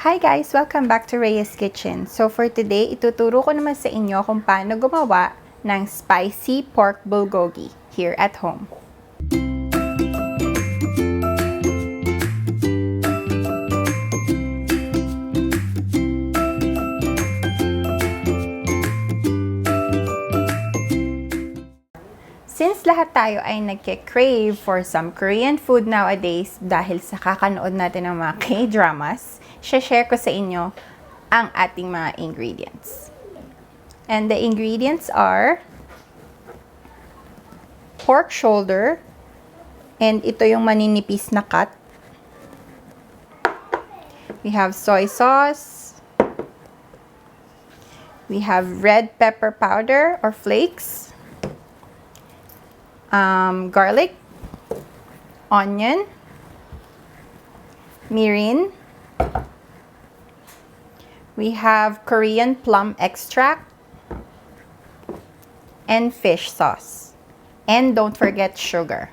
Hi guys! Welcome back to Reyes Kitchen. So for today, ituturo ko naman sa inyo kung paano gumawa ng spicy pork bulgogi here at home. Since lahat tayo ay nagke-crave for some Korean food nowadays dahil sa kakanood natin ng mga K-dramas, share ko sa inyo ang ating mga ingredients. And the ingredients are pork shoulder, and ito yung maninipis na cut. We have soy sauce. We have red pepper powder or flakes. Garlic, onion, mirin. We have Korean plum extract and fish sauce. And don't forget sugar.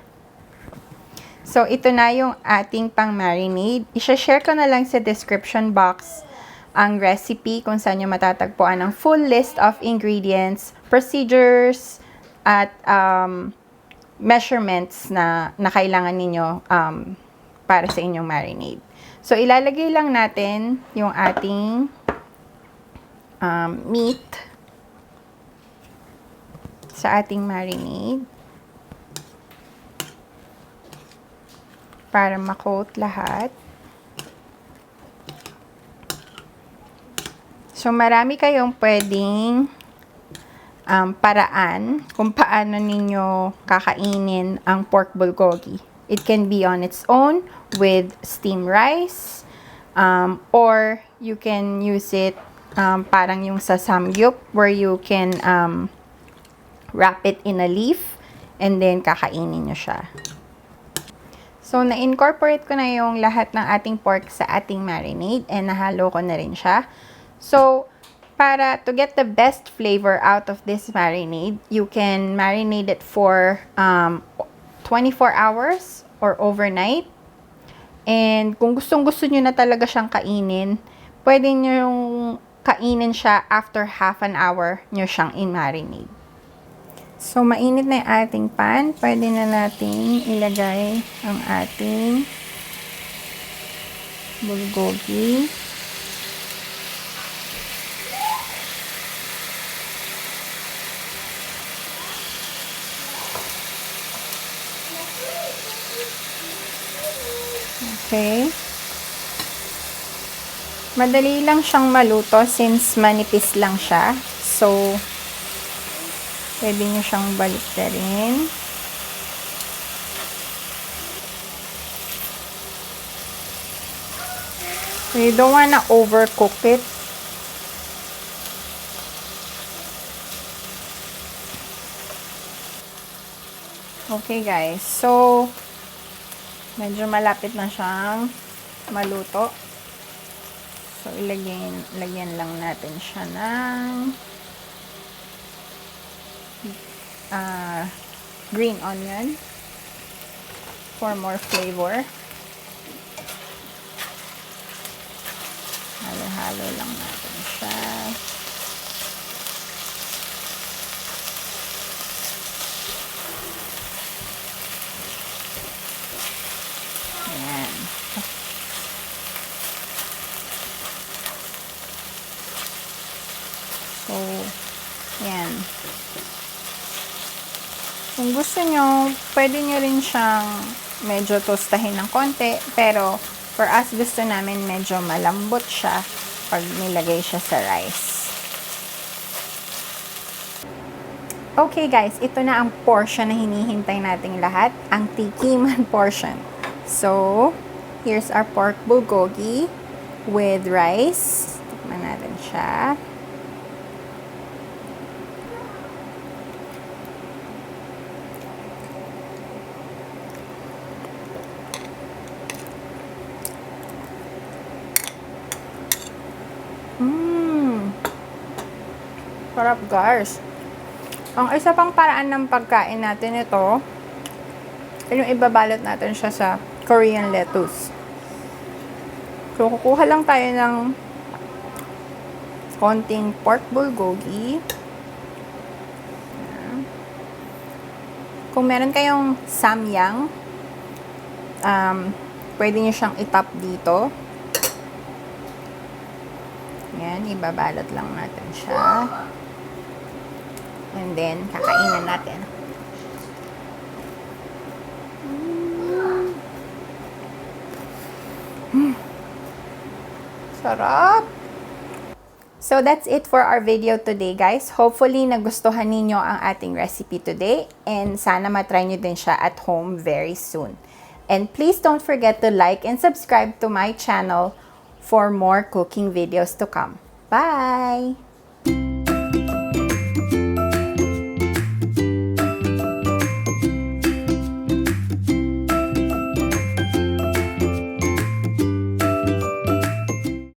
So, ito na yung ating pang marinade. I-share ko na lang sa description box ang recipe kung saan nyo matatagpuan ang full list of ingredients, procedures, at measurements na kailangan ninyo para sa inyong marinade. So, ilalagay lang natin yung ating meat sa ating marinade para ma-coat lahat. So, marami kayong pwedeng paraan kung paano ninyo kakainin ang pork bulgogi. It can be on its own with steamed rice, or you can use it parang yung sa samgyup where you can wrap it in a leaf and then kakainin nyo siya. So, na-incorporate ko na yung lahat ng ating pork sa ating marinade and nahalo ko na rin siya. So, para to get the best flavor out of this marinade, you can marinate it for 24 hours or overnight. And kung gustong-gusto nyo na talaga siyang kainin, pwede nyo yung kainin siya after half an hour nyo siyang in-marinate. So, mainit na yung ating pan. Pwede na natin ilagay ang ating bulgogi. Okay. Madali lang siyang maluto since manipis lang siya. So, pwede nyo siyang baliktarin. So, you don't wanna overcook it. Okay guys, so medyo malapit na siyang maluto. So, lagyan lang natin siya ng green onion for more flavor. Halo-halo lang natin siya. Ayan. So, ayan. Kung gusto nyo, pwede nyo rin siyang medyo tostahin ng konti. Pero, for us, gusto namin medyo malambot siya pag nilagay siya sa rice. Okay guys, ito na ang portion na hinihintay nating lahat. Ang tikiman portion. So, here's our pork bulgogi with rice. Tikman natin siya. Sarap guys. Ang isa pang paraan ng pagkain natin ito, yung ibabalot natin siya sa Korean lettuce. So, kukuha lang tayo ng konting pork bulgogi. Kung meron kayong samyang, pwede nyo siyang itap dito. Yan, ibabalot lang natin siya. And then, kakainin natin. Sarap! So, that's it for our video today, guys. Hopefully, nagustuhan ninyo ang ating recipe today. And sana matry nyo din siya at home very soon. And please don't forget to like and subscribe to my channel for more cooking videos to come. Bye!